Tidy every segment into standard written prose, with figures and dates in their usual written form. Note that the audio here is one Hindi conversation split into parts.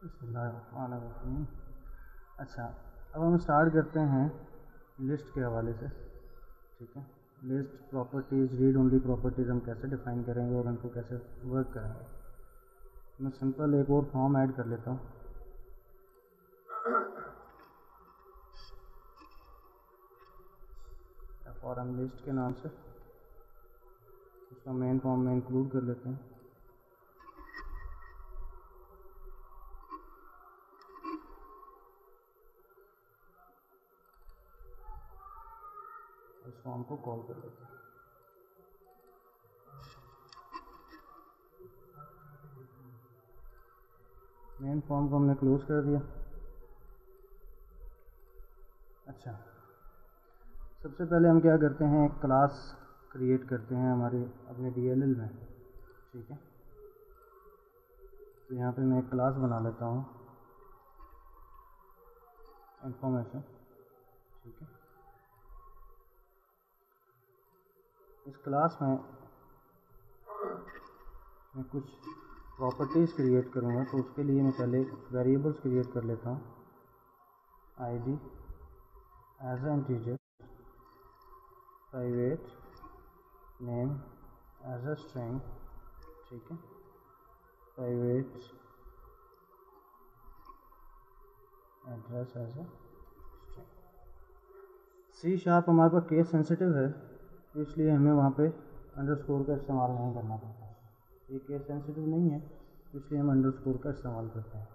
बिस्मिल्लाहिर्रहमानिर्रहीम। अच्छा, अब हम स्टार्ट करते हैं लिस्ट के हवाले से। ठीक है, list properties, read only properties हम कैसे डिफ़ाइन करेंगे और उनको कैसे वर्क करेंगे। मैं सिंपल एक और फॉर्म ऐड कर लेता हूँ। फॉर्म लिस्ट के नाम से उसका मेन फॉर्म में इंक्लूड कर लेते हैं। इस फॉर्म को कॉल कर लेते हैं। मेन फॉर्म को हमने क्लोज कर दिया। अच्छा, सबसे पहले हम क्या करते हैं, एक क्लास क्रिएट करते हैं हमारे अपने DLL में। ठीक है, तो यहाँ पे मैं एक क्लास बना लेता हूँ, इंफॉर्मेशन। ठीक है, इस क्लास में मैं कुछ प्रॉपर्टीज़ क्रिएट करूँगा, तो उसके लिए मैं पहले वेरिएबल्स क्रिएट कर लेता हूँ। ID as a integer, private name as a string. ठीक है, private address as a string. C# हमारे पास केस सेंसिटिव है, तो इसलिए हमें वहाँ पे अंडरस्कोर का इस्तेमाल नहीं करना पड़ता। ये केस सेंसिटिव नहीं है, इसलिए हम अंडरस्कोर का इस्तेमाल करते हैं।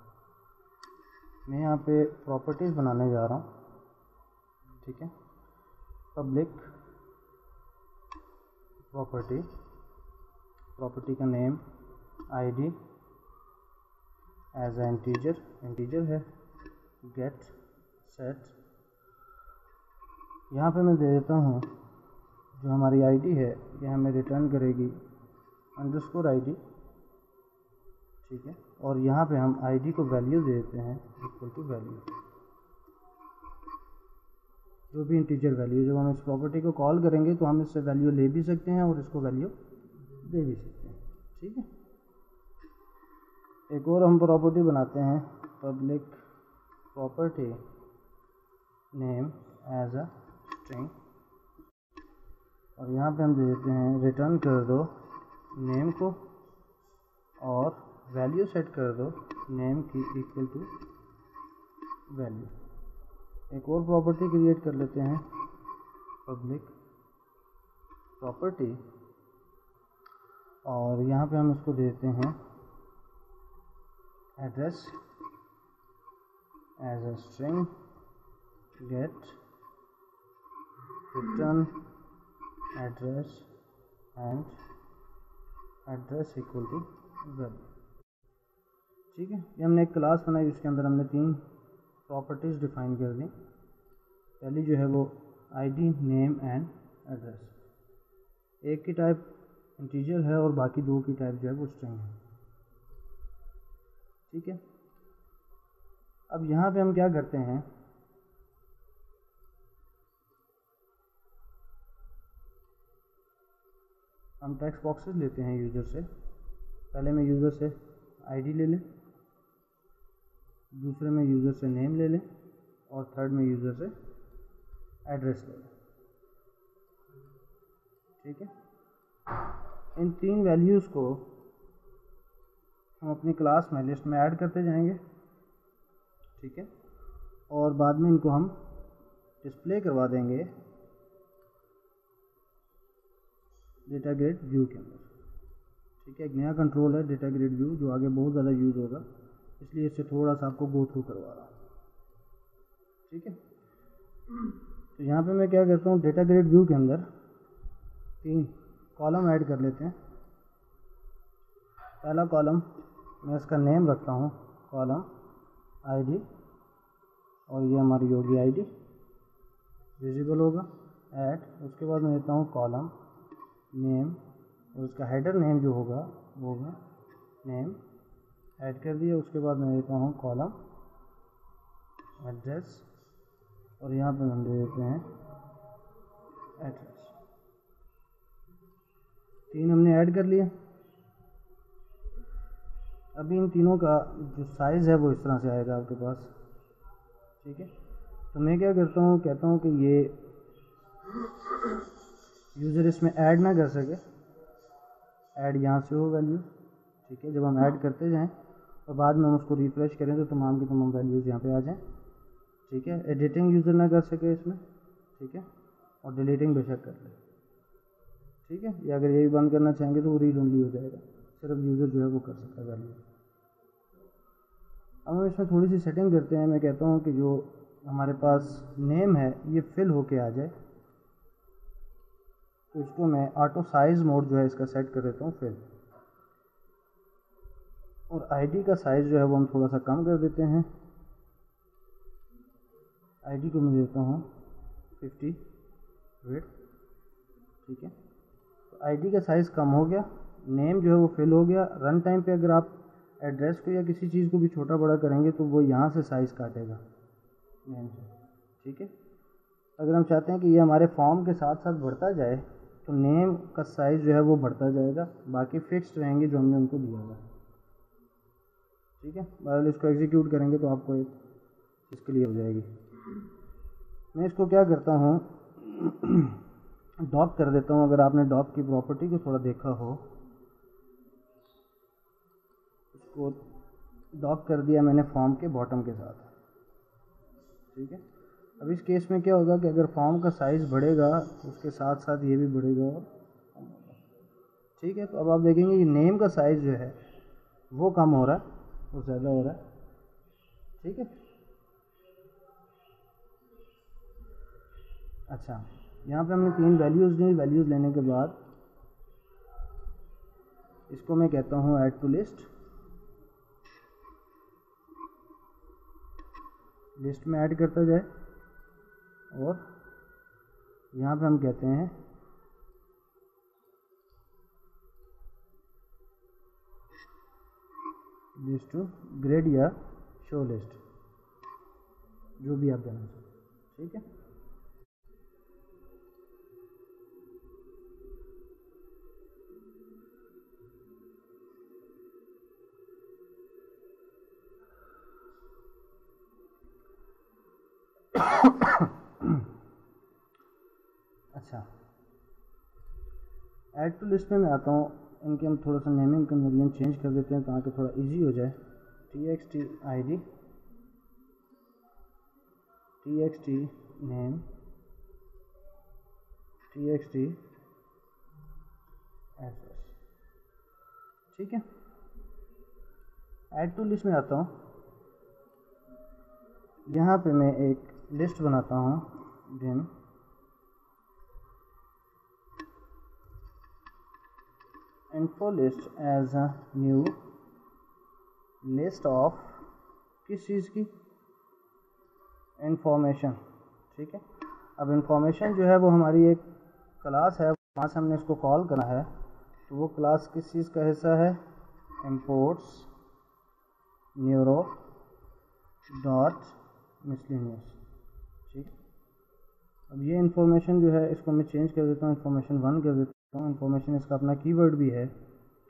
मैं यहाँ पे प्रॉपर्टीज़ बनाने जा रहा हूँ। ठीक है, पब्लिक प्रॉपर्टी, प्रॉपर्टी का name ID as a integer, integer है, गेट सेट। यहाँ पे मैं दे देता हूँ जो हमारी ID है, ये हमें रिटर्न करेगी अंडरस्कोर ID। ठीक है, और यहाँ पे हम ID को वैल्यू दे देते हैं इक्वल टू वैल्यू, जो भी इंटीजर वैल्यू। जब हम इस प्रॉपर्टी को कॉल करेंगे तो हम इससे वैल्यू ले भी सकते हैं और इसको वैल्यू दे भी सकते हैं। ठीक है, एक और हम प्रॉपर्टी बनाते हैं, public property name as a string, और यहाँ पे हम दे देते हैं रिटर्न कर दो नेम को और वैल्यू सेट कर दो नेम की इक्वल टू वैल्यू। एक और प्रॉपर्टी क्रिएट कर लेते हैं, पब्लिक प्रॉपर्टी, और यहाँ पे हम इसको देते हैं address as a string, get return address and address equal to value. ठीक है, ये हमने एक क्लास बनाई, उसके अंदर हमने 3 प्रॉपर्टीज़ डिफ़ाइन कर दी। पहली जो है वो ID नेम एंड एड्रेस। एक की टाइप इंटीजर है और बाकी 2 की टाइप जो है वो स्ट्रिंग है। ठीक है, अब यहाँ पे हम क्या करते हैं, हम टेक्स्ट बॉक्सेस लेते हैं यूज़र से। पहले में यूज़र से ID ले लें, दूसरे में यूज़र से नेम ले लें, और थर्ड में यूज़र से एड्रेस ले लें। ठीक है, इन 3 वैल्यूज़ को हम अपनी क्लास में लिस्ट में ऐड करते जाएंगे। ठीक है, और बाद में इनको हम डिस्प्ले करवा देंगे डेटा ग्रिड व्यू के अंदर। ठीक है, एक नया कंट्रोल है डेटा ग्रिड व्यू, जो आगे बहुत ज़्यादा यूज़ होगा, इसलिए इससे थोड़ा सा आपको गो थ्रू करवा रहा हूँ। ठीक है, तो यहाँ पे मैं क्या करता हूँ, डेटा ग्रिड व्यू के अंदर 3 कॉलम ऐड कर लेते हैं। पहला कॉलम मैं इसका नेम रखता हूँ, कॉलम ID, और ये हमारी होगी ID, विजिबल होगा ऐड। उसके बाद मैं देता हूँ कॉलम नेम, और उसका हेडर नेम जो होगा वो होगा नेम, ऐड कर दिया। उसके बाद मैं देता हूँ कॉलम एड्रेस, और यहाँ पे हम दे देते हैं एड्रेस। 3 हमने ऐड कर लिया। अभी इन तीनों का जो साइज़ है वो इस तरह से आएगा आपके पास, ठीक है। तो मैं क्या करता हूँ, कहता हूँ कि ये यूज़र इसमें ऐड ना कर सके, ऐड यहाँ से हो वैल्यूज़, ठीक है। जब हम ऐड करते जाएं और बाद में हम उसको रिफ़्रेश करें तो तमाम की तमाम वैल्यूज़ यहाँ पे आ जाएं, ठीक है। एडिटिंग यूज़र ना कर सके इसमें, ठीक है, और डिलीटिंग बेशक कर ले, ठीक है। या अगर यही बंद करना चाहेंगे तो वो रीड ओनली हो जाएगा, सिर्फ यूज़र जो है वो कर सकता है वैल्यू। अब हम इसमें थोड़ी सी सेटिंग करते हैं। मैं कहता हूँ कि जो हमारे पास नेम है ये फिल होके आ जाए, तो इसको मैं ऑटो साइज़ मोड जो है इसका सेट कर देता हूँ फिल, और आईडी का साइज़ जो है वो हम थोड़ा सा कम कर देते हैं। आईडी को मैं देता हूँ 50 वेट, ठीक है। तो आईडी का साइज़ कम हो गया, नेम जो है वो फिल हो गया। रन टाइम पे अगर आप एड्रेस को या किसी चीज़ को भी छोटा बड़ा करेंगे तो वो यहाँ से साइज़ काटेगा नेम से, ठीक है। अगर हम चाहते हैं कि ये हमारे फॉर्म के साथ साथ बढ़ता जाए तो नेम का साइज़ जो है वो बढ़ता जाएगा, बाकी फिक्स्ड रहेंगे जो हमने उनको दिया हुआ, ठीक है। बहरहाल इसको एग्जीक्यूट करेंगे तो आपको एक इसके लिए हो जाएगी। मैं इसको क्या करता हूँ, डॉक कर देता हूँ। अगर आपने डॉक की प्रॉपर्टी को थोड़ा देखा हो, इसको डॉक कर दिया मैंने फॉर्म के बॉटम के साथ, ठीक है। अब इस केस में क्या होगा कि अगर फॉर्म का साइज़ बढ़ेगा उसके साथ साथ ये भी बढ़ेगा, ठीक है। तो अब आप देखेंगे कि नेम का साइज़ जो है वो कम हो रहा है, वो ज़्यादा हो रहा है, ठीक है। अच्छा, यहाँ पे हमने 3 वैल्यूज़ ली। वैल्यूज़ लेने के बाद इसको मैं कहता हूँ ऐड टू लिस्ट, लिस्ट में ऐड करता जाए, और यहाँ पे हम कहते हैं लिस्ट टू ग्रेड या शो लिस्ट, जो भी आप देना चाहें, ठीक है। अच्छा, ऐड टू लिस्ट में मैं आता हूँ। इनके हम थोड़ा सा नेमिंग कन्वर्जन चेंज कर देते हैं ताकि थोड़ा इजी हो जाए। txt id, txt name, txt address, ठीक है। ऐड टू लिस्ट में आता हूँ। यहाँ पे मैं एक लिस्ट बनाता हूँ, dim info list as a new list of किस चीज़ की, इंफॉर्मेशन, ठीक है। अब इंफॉर्मेशन जो है वो हमारी एक क्लास है, वहाँ से हमने इसको कॉल करना है। तो वो क्लास किस चीज़ का हिस्सा है, imports neuro डॉट मिसलेनियस, ठीक। अब ये इंफॉर्मेशन जो है इसको मैं चेंज कर देता हूँ, इंफॉर्मेशन 1 कर देता हूँ। इंफॉर्मेशन इसका अपना कीवर्ड भी है,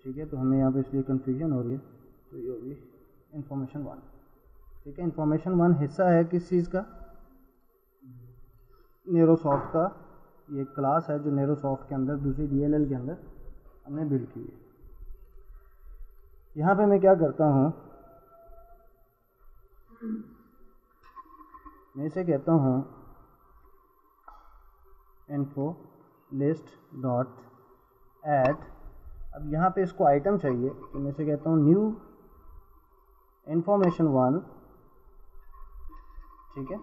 ठीक है। तो हमें यहाँ पे इसलिए कन्फ्यूजन हो रही है, तो ये होगी इंफॉर्मेशन 1, ठीक है। इंफॉर्मेशन 1 हिस्सा है किस चीज़ का, नेरोसॉफ्ट का। ये क्लास है जो नेरोसॉफ्ट के अंदर दूसरी DLL के अंदर हमने बिल्ड की है। यहाँ पे मैं क्या करता हूँ, मैं इसे कहता हूँ info list डॉट ऐड। अब यहाँ पे इसको आइटम चाहिए, तो मैं इसे कहता हूँ न्यू इंफॉर्मेशन 1, ठीक है।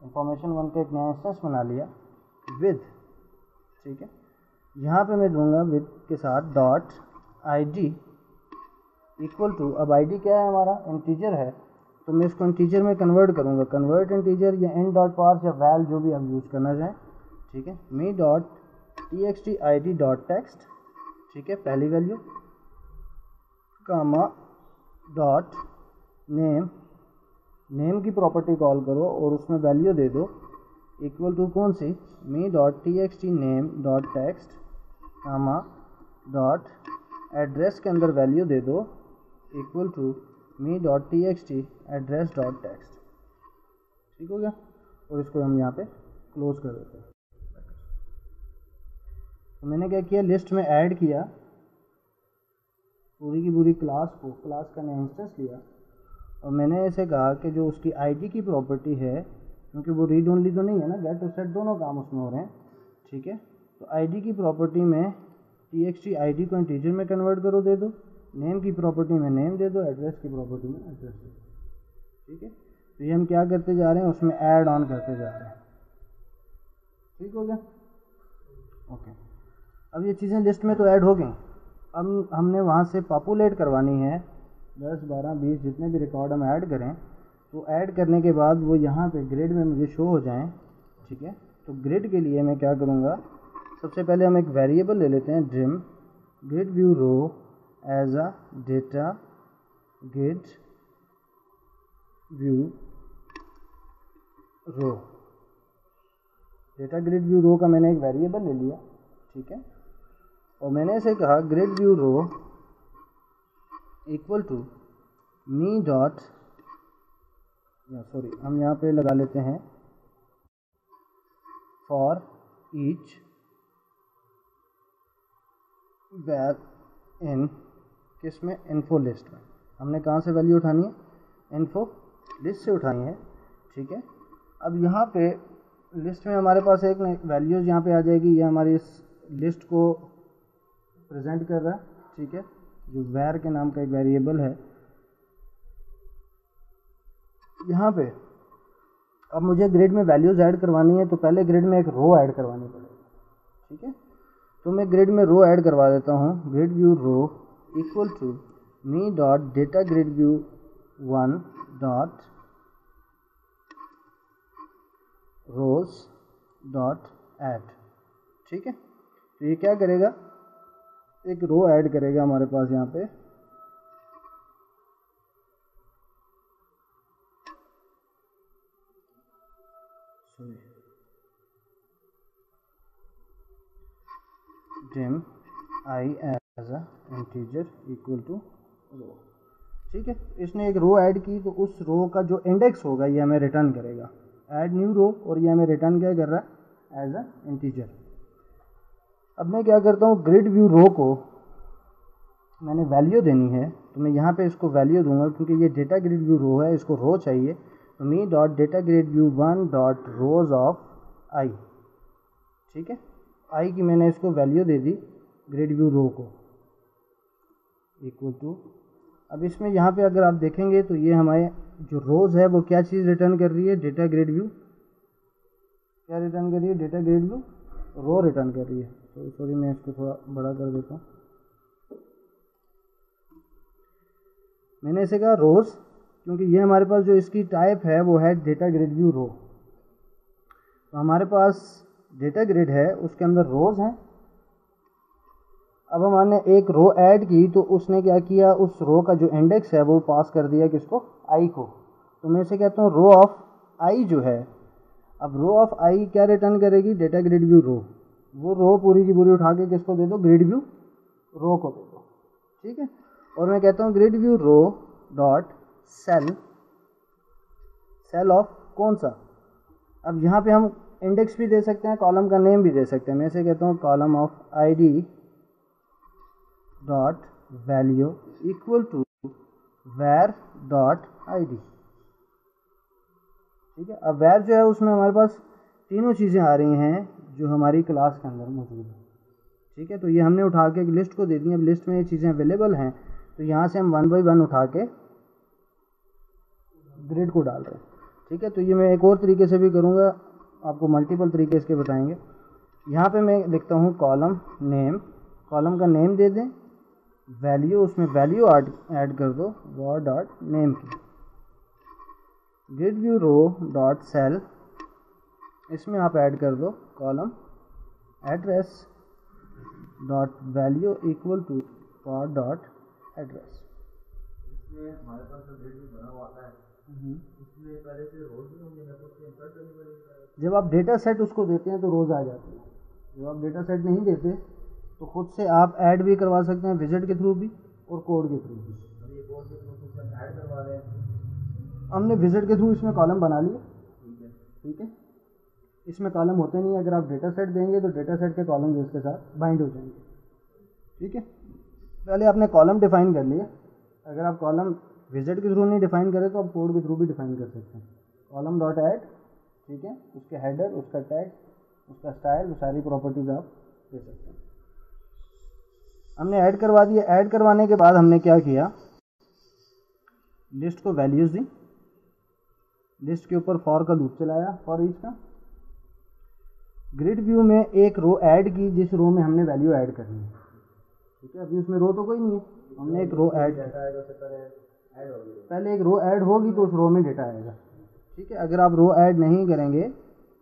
इंफॉर्मेशन 1 का एक नया इंस्टेंस बना लिया विद, ठीक है। यहाँ पे मैं दूंगा विद के साथ डॉट id इक्वल टू, अब id क्या है हमारा, इंटीजर है, तो मैं इसको इंटीजर में कन्वर्ट करूँगा, कन्वर्ट इंटीजर या int डॉट पार्स या वैल जो भी आप यूज़ करना चाहें, ठीक है। Me dot txt id dot text, ठीक है, पहली value, comma dot name, name की प्रॉपर्टी कॉल करो और उसमें वैल्यू दे दो इक्वल टू कौन सी, me dot txt name dot text, comma dot address के अंदर वैल्यू दे दो equal to me dot T X T address dot text. ठीक हो गया, और इसको हम यहाँ पे क्लोज कर देते हैं। तो मैंने क्या किया, लिस्ट में ऐड किया पूरी की पूरी क्लास को, क्लास का नया इंस्टेंस लिया, और मैंने ऐसे कहा कि जो उसकी आईडी की प्रॉपर्टी है, क्योंकि वो रीड ओनली तो नहीं है ना, गेट और सेट दोनों काम उसमें हो रहे हैं। ठीक है, तो आईडी की प्रॉपर्टी में T X T I D को इंटीजर में कन्वर्ट करो दे दो, नेम की प्रॉपर्टी में नेम दे दो, एड्रेस की प्रॉपर्टी में एड्रेस दे दो। ठीक है, तो ये हम क्या करते जा रहे हैं, उसमें ऐड ऑन करते जा रहे हैं। ठीक हो गया, ओके। अब ये चीज़ें लिस्ट में तो ऐड हो गई, अब हमने वहाँ से पॉपुलेट करवानी है 10, 12, 20 जितने भी रिकॉर्ड हम ऐड करें, तो ऐड करने के बाद वो यहाँ पे ग्रिड में मुझे शो हो जाएं। ठीक है, तो ग्रिड के लिए मैं क्या करूँगा, सबसे पहले हम एक वेरिएबल ले लेते हैं dim grid view row as a data grid view row. Data grid view row का मैंने एक वेरिएबल ले लिया। ठीक है, और मैंने इसे कहा grid view row equal to me dot, sorry हम यहाँ पे लगा लेते हैं फॉर ईच वेर इन, किस में, इन्फो लिस्ट में। हमने कहाँ से वैल्यू उठानी है, इन्फो लिस्ट से उठानी है। ठीक है, अब यहाँ पे लिस्ट में हमारे पास एक वैल्यूज़ यहाँ पे आ जाएगी, ये हमारी इस लिस्ट को प्रेजेंट कर रहा है। ठीक है, जो वैर के नाम का एक वेरिएबल है यहाँ पे। अब मुझे ग्रिड में वैल्यूज़ ऐड करवानी है, तो पहले ग्रिड में एक रो ऐड करवानी पड़ेगी। ठीक है, तो मैं ग्रिड में रो ऐड करवा देता हूँ, grid view row equal to me dot data grid view 1 dot rows dot add. ठीक है, तो ये क्या करेगा, एक रो ऐड करेगा हमारे पास यहाँ पे। dim I as a integer equal to रो। ठीक है, इसने एक रो ऐड की, तो उस रो का जो इंडेक्स होगा ये हमें रिटर्न करेगा, ऐड न्यू रो, और ये हमें रिटर्न क्या कर रहा है, एज अ इंटीजर। अब मैं क्या करता हूँ, ग्रिड व्यू रो को मैंने वैल्यू देनी है, तो मैं यहाँ पे इसको वैल्यू दूंगा, क्योंकि ये डेटा ग्रिड व्यू रो है, इसको रो चाहिए। तो me dot data grid view 1 dot rows of i. ठीक है, आई की मैंने इसको वैल्यू दे दी ग्रिड व्यू रो को, इक्वल टू। अब इसमें यहाँ पे अगर आप देखेंगे तो ये हमारे जो रोज़ है वो क्या चीज़ रिटर्न कर रही है, डेटा ग्रिड व्यू क्या रिटर्न कर रही है, data grid view row return कर रही है। तो सॉरी मैं इसको थोड़ा बड़ा कर देता हूँ, मैंने इसे कहा रोज़, क्योंकि ये हमारे पास जो इसकी टाइप है वो है डेटा ग्रिड व्यू रो। तो हमारे पास डेटा ग्रिड है, उसके अंदर रोज़ हैं। अब हमने एक रो ऐड की, तो उसने क्या किया, उस रो का जो इंडेक्स है वो पास कर दिया किसको, आई को। तो मैं इसे कहता हूँ रो ऑफ आई जो है। अब रो ऑफ आई क्या रिटर्न करेगी, डेटा ग्रिड व्यू रो। वो रो पूरी की पूरी उठा के किसको दे दो, ग्रिड व्यू रो को दे दो। ठीक है, और मैं कहता हूँ grid view row dot cell, cell of कौन सा। अब यहाँ पे हम इंडेक्स भी दे सकते हैं, कॉलम का नेम भी दे सकते हैं। मैं इसे कहता हूँ column of ID dot value equal to var dot ID. ठीक है, अब वैर जो है उसमें हमारे पास तीनों चीज़ें आ रही हैं जो हमारी क्लास के अंदर मौजूद है। ठीक है, तो ये हमने उठा के एक लिस्ट को दे दी। अब लिस्ट में ये चीज़ें अवेलेबल हैं, तो यहाँ से हम 1 बाई 1 उठा के ग्रिड को डाल रहे हैं। ठीक है, तो ये मैं एक और तरीके से भी करूँगा, आपको मल्टीपल तरीके इसके बताएंगे। यहाँ पे मैं लिखता हूँ कॉलम नेम, कॉलम का नेम दे दें, वैल्यू उसमें वैल्यू ऐड कर दो वॉर डॉट नेम की, grid view row dot cell, इसमें आप ऐड कर दो column address dot value equal to var dot address. इसमें हमारे पास जो ग्रिड व्यू बना हुआ आता है उसमें पहले से रोज भी होंगे, मैं उसको इंसर्ट करनी पड़ेगी। जब आप डेटा सेट उसको देते हैं तो रोज़ आ जाती है। जब आप डेटा सेट नहीं देते तो खुद से आप ऐड भी करवा सकते हैं, विजिट के थ्रू भी और कोड के थ्रू भी। अब ये कोड के थ्रू कुछ हम ऐड करवा रहे हैं। हमने विजिट के थ्रू इसमें कॉलम बना लिए, ठीक है। ठीक है। इसमें कॉलम होते नहीं, अगर आप डेटा सेट देंगे तो डेटा सेट के कॉलम जो इसके साथ बाइंड हो जाएंगे, ठीक है। पहले आपने कॉलम डिफाइन कर लिए। अगर आप कॉलम विजिट के थ्रू नहीं डिफाइन करें तो आप कोड के थ्रू भी डिफाइन कर सकते हैं। कॉलम डॉट ऐड, ठीक है, उसके हेडर, उसका टैग, उसका स्टाइल, वो सारी प्रॉपर्टीज आप दे सकते हैं। हमने ऐड करवा दिया। ऐड करवाने के बाद हमने क्या किया, लिस्ट को वैल्यूज दी, लिस्ट के ऊपर फॉर का लूप चलाया, फॉर ईच का। ग्रिड व्यू में एक रो ऐड की जिस रो में हमने वैल्यू ऐड करनी है, ठीक है। अभी उसमें रो तो कोई नहीं है, हमने एक रो ऐड, पहले एक रो ऐड होगी तो उस रो में डेटा आएगा, ठीक है। अगर आप रो ऐड नहीं करेंगे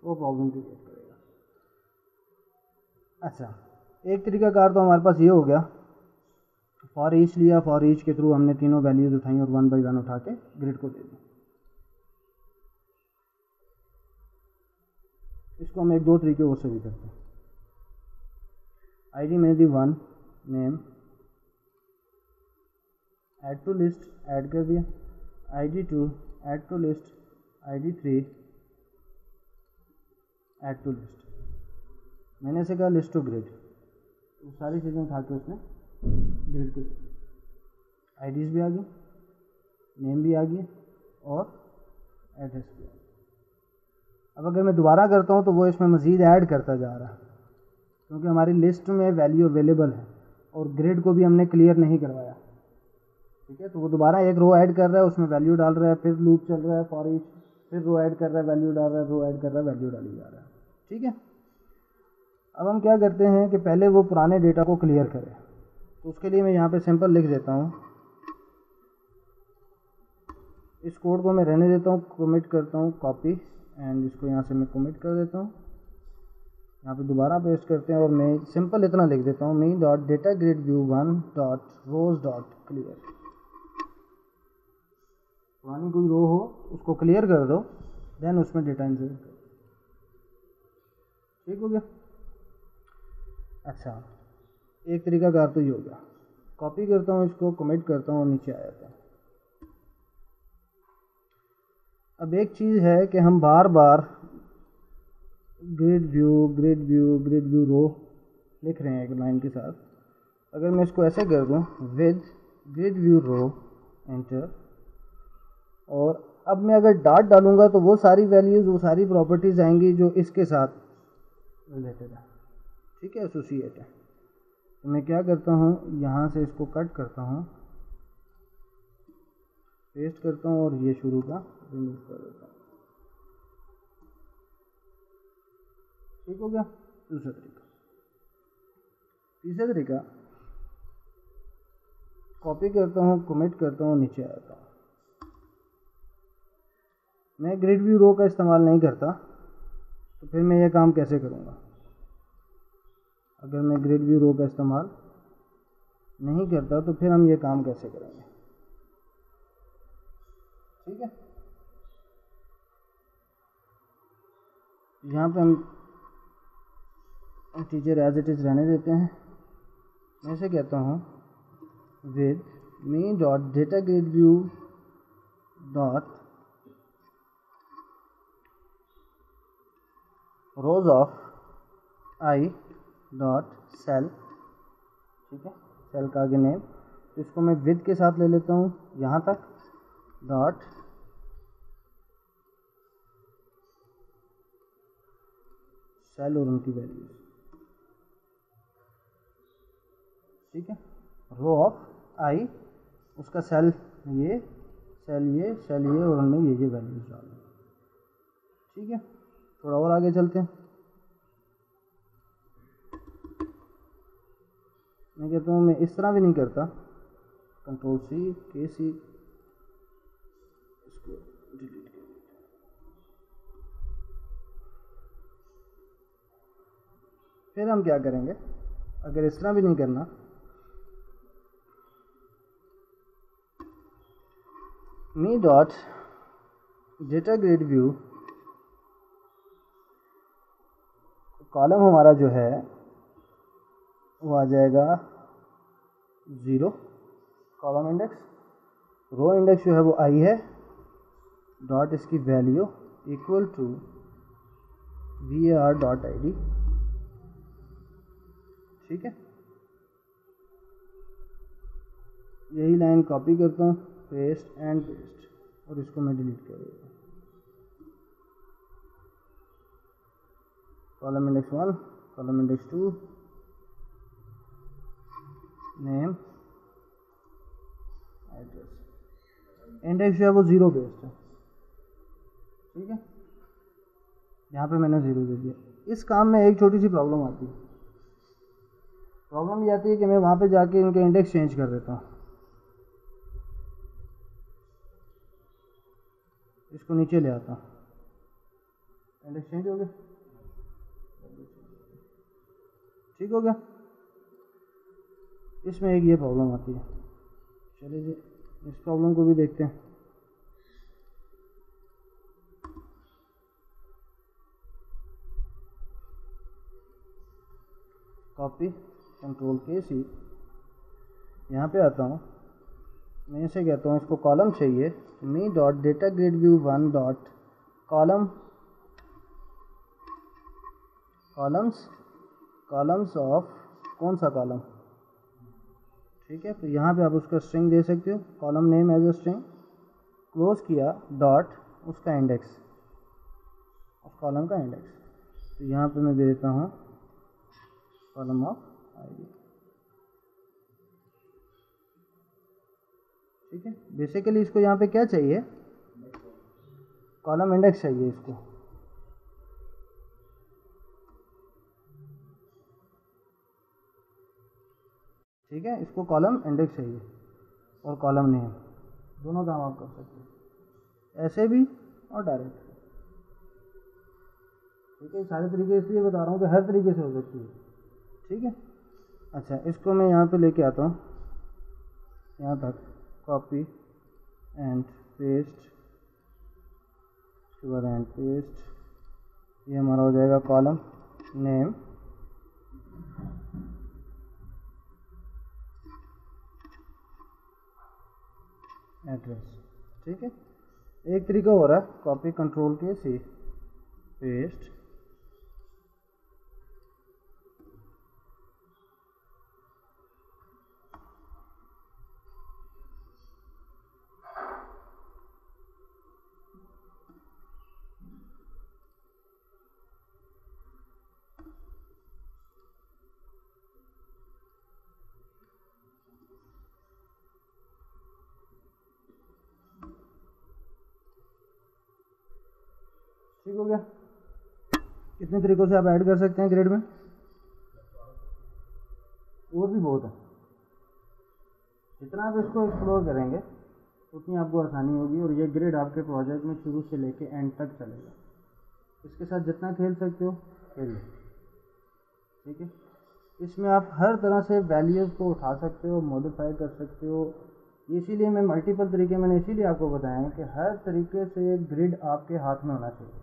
वो प्रॉब्लम क्रिएट करेगा। अच्छा, एक तरीकाकार तो हमारे पास ये हो गया, फॉर ईच लिया, फॉर ईच के थ्रू हमने तीनों वैल्यूज उठाई और 1 बाई 1 उठा के ग्रिड को दे दी। इसको हम एक दो तरीके और से भी करते हैं। आईडी मैंने दी 1, name, add to list, add कर दिया, ID 2, add to list, ID 3, add to list. मैंने से कहा लिस्ट टू ग्रिड, वो सारी चीज़ें उठा के उसने ग्रिड को, आईडीज़ भी आ गई, नेम भी आ गई और एड्रेस भी आ गई। अब अगर मैं दोबारा करता हूँ तो वो इसमें मज़ीद ऐड करता जा रहा है, क्योंकि हमारी लिस्ट में वैल्यू अवेलेबल है और ग्रिड को भी हमने क्लियर नहीं करवाया, ठीक है। तो वो दोबारा एक रो ऐड कर रहा है, उसमें वैल्यू डाल रहा है, फिर लूप चल रहा है फॉर ईच, फिर रो ऐड कर रहा है, वैल्यू डाल रहा है, रो ऐड कर रहा है, वैल्यू डाली जा रहा है, ठीक है। अब हम क्या करते हैं कि पहले वो पुराने डेटा को क्लियर करें, तो उसके लिए मैं यहाँ पे सिंपल लिख देता हूँ। इस कोड को मैं रहने देता हूँ, कमिट करता हूँ कॉपी, एंड इसको यहाँ से मैं कमिट कर देता हूँ, यहाँ पे दोबारा पेस्ट करते हैं और मैं सिंपल इतना लिख देता हूँ, me dot data grid view 1 dot rows dot clear. पुरानी कोई रो हो उसको क्लियर कर दो, देन उसमें डेटा इंसर्ट करो, ठीक हो गया। अच्छा, एक तरीका कार तो ये हो गया। कॉपी करता हूँ इसको, कमिट करता हूँ और नीचे आ जाता है। अब एक चीज़ है कि हम बार बार grid view grid view grid view row लिख रहे हैं एक लाइन के साथ। अगर मैं इसको ऐसे कर दूँ, with grid view row, enter, और अब मैं अगर डॉट डालूंगा तो वो सारी वैल्यूज़, वो सारी प्रॉपर्टीज़ आएंगी जो इसके साथ रिलेटेड है, ठीक है, एसोसिएट है। तो मैं क्या करता हूँ, यहाँ से इसको कट करता हूँ, पेस्ट करता हूँ और ये शुरू का रिमूव कर देता हूँ, ठीक हो गया। दूसरा तरीका। तीसरा तरीका, कॉपी करता हूँ, कमिट करता हूँ, नीचे आ जाता हूँ। मैं ग्रिड व्यू रो का इस्तेमाल नहीं करता, तो फिर मैं ये काम कैसे करूँगा। अगर मैं ग्रिड व्यू रो का इस्तेमाल नहीं करता तो फिर हम ये काम कैसे करेंगे, ठीक है। यहाँ पे हम टीचर एज इट इज़ रहने देते हैं। मैं ऐसे कहता हूँ, with me dot data grid view dot rows of I dot cell, ठीक है, सेल का आगे नेम, तो इसको मैं विद के साथ ले लेता हूँ यहाँ तक, डॉट सेल और उनकी वैल्यूज, ठीक है। रो ऑफ आई, उसका सेल ये, सेल ये, सेल ये, और उनमें ये वैल्यूज डालना, ठीक है। थोड़ा और आगे चलते हैं। मैं कहता हूँ, मैं इस तरह भी नहीं करता, कंट्रोल सी, के सी, इसको डिलीट कर देता। फिर हम क्या करेंगे, अगर इस तरह भी नहीं करना, me dot data grid view, column हमारा जो है वो आ जाएगा 0 कॉलम इंडेक्स, रो इंडेक्स जो है वो आई है, डॉट इसकी value equal to var dot id। ठीक है, यही लाइन कॉपी करता हूँ, पेस्ट एंड पेस्ट, और इसको मैं डिलीट कर देता हूँ। Column index 1, column index 2, name, address. Index जो है वो 0 बेस्ड है। ठीक है, यहाँ पे मैंने 0 दे दिया। इस काम में एक छोटी सी प्रॉब्लम आती है। प्रॉब्लम ये आती है कि मैं वहाँ पे जाके इनके इंडेक्स चेंज कर देता हूँ। इसको नीचे ले आता हूँ, इंडेक्स चेंज हो गया, ठीक हो गया। इसमें एक ये प्रॉब्लम आती है। चलिए जी, इस प्रॉब्लम को भी देखते हैं। कॉपी, कंट्रोल के सी, यहाँ पे आता हूँ, मैं इसे कहता हूँ, इसको कॉलम चाहिए, me dot data grid view 1 dot columns of कौन सा कॉलम। ठीक है, तो यहाँ पे आप उसका स्ट्रिंग दे सकते हो, column name as a string, close किया, डॉट उसका इंडेक्स, उस कॉलम का इंडेक्स। तो यहाँ पे मैं दे देता हूँ कॉलम ऑफ आईडी। ठीक है, बेसिकली इसको यहाँ पे क्या चाहिए, कॉलम इंडेक्स चाहिए इसको। ठीक है, इसको कॉलम इंडेक्स चाहिए और कॉलम नेम, दोनों काम आप कर सकते हैं, ऐसे भी और डायरेक्ट। ठीक है, सारे तरीके इसलिए बता रहा हूँ कि हर तरीके से हो सकती है। ठीक है, अच्छा, इसको मैं यहाँ पे लेके आता हूँ, यहाँ तक, कॉपी एंड पेस्ट, उसके बाद एंड पेस्ट, ये हमारा हो जाएगा कॉलम नेम एड्रेस। ठीक है, एक तरीका हो रहा है, कॉपी कंट्रोल के सी, पेस्ट, ठीक हो गया। कितने तरीकों से आप ऐड कर सकते हैं ग्रिड में, और भी बहुत है। जितना आप इसको एक्सप्लोर करेंगे उतनी आपको आसानी होगी, और ये ग्रिड आपके प्रोजेक्ट में शुरू से लेके एंड तक चलेगा। इसके साथ जितना खेल सकते हो खेल लो। ठीक है, इसमें आप हर तरह से वैल्यूज़ को उठा सकते हो, मॉडिफाई कर सकते हो। इसीलिए मैं मल्टीपल तरीके मैंने इसीलिए आपको बताया है कि हर तरीके से ग्रिड आपके हाथ में होना चाहिए,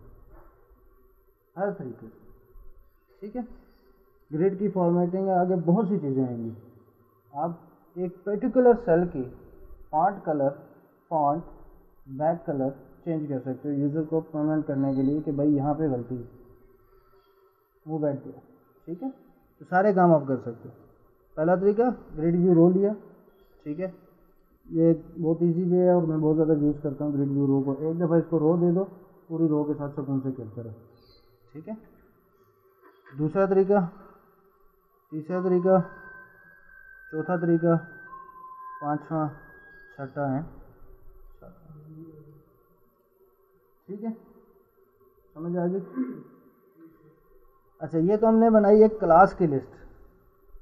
हर तरीके से। ठीक है, ग्रिड की फॉर्मेटिंग आगे बहुत सी चीज़ें आएंगी। आप एक पर्टिकुलर सेल की font colour, font, back colour change कर सकते हो यूज़र को परमानेंट करने के लिए कि भाई यहाँ पे गलती है, वो बैठ गया। ठीक है, तो सारे काम आप कर सकते हो। पहला तरीका, ग्रिड व्यू रो लिया। ठीक है, ये बहुत इजी वे है और मैं बहुत ज़्यादा यूज़ करता हूँ ग्रिड व्यू रो को। एक दफ़ा इसको रो दे दो, पूरी रो के साथ सुकून से खेलते रहो। ठीक है, दूसरा तरीका, तीसरा तरीका, चौथा तरीका, पांचवा, छठा है। ठीक है, समझ आ गई। अच्छा, ये तो हमने बनाई एक क्लास की लिस्ट।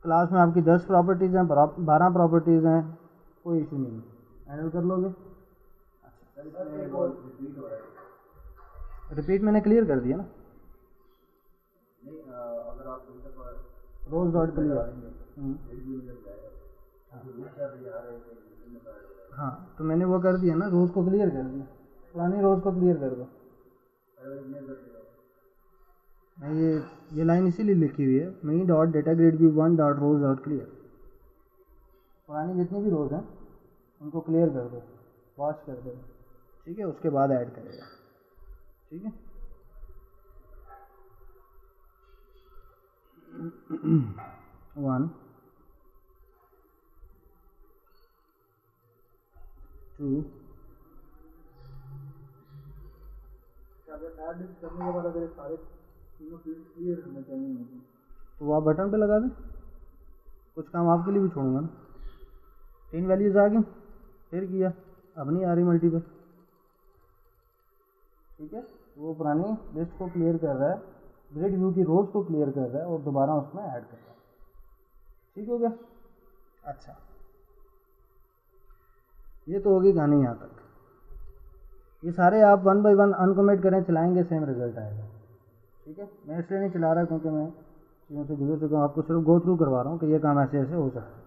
क्लास में आपकी 10 प्रॉपर्टीज़ हैं, 12 प्रॉपर्टीज़ हैं, कोई इशू नहीं है, हैंडल कर लोगे। अच्छा, रिपीट मैंने क्लियर कर दिया ना, अगर आप रोज डॉट क्लियर। हाँ, तो मैंने वो कर दिया ना, रोज को क्लियर कर दिया, पुरानी रोज को क्लियर कर दो। मैं ये लाइन इसीलिए लिखी हुई है, me dot data grid view 1 dot rows dot clear. पुरानी जितनी भी रोज हैं उनको क्लियर कर दो। वॉश कर देगा, ठीक है, उसके बाद ऐड करेगा, ठीक है। 1 2 ऐड करने के बाद अगर सारे तीनों फील्ड क्लियर होने चाहिए तो वो आप बटन पे लगा दें, कुछ काम आपके लिए भी छोड़ूंगा ना। 3 वैल्यूज़ आ गई, फिर किया, अब नहीं आ रही मल्टीपल, ठीक है। वो पुरानी लिस्ट को क्लियर कर रहा है, ग्रिड व्यू की रोज को क्लियर कर रहा है और दोबारा उसमें ऐड कर रहा है, ठीक हो गया। अच्छा, ये तो होगी कहानी यहाँ तक। ये सारे आप 1 बाय 1 अनकमेंट करें, चलाएंगे, सेम रिजल्ट आएगा, ठीक है। मैं इसलिए नहीं चला रहा क्योंकि मैं चीज़ों से गुजर चुका हूँ, आपको सिर्फ गो थ्रू करवा रहा हूँ कि ये काम ऐसे ऐसे हो सकता है।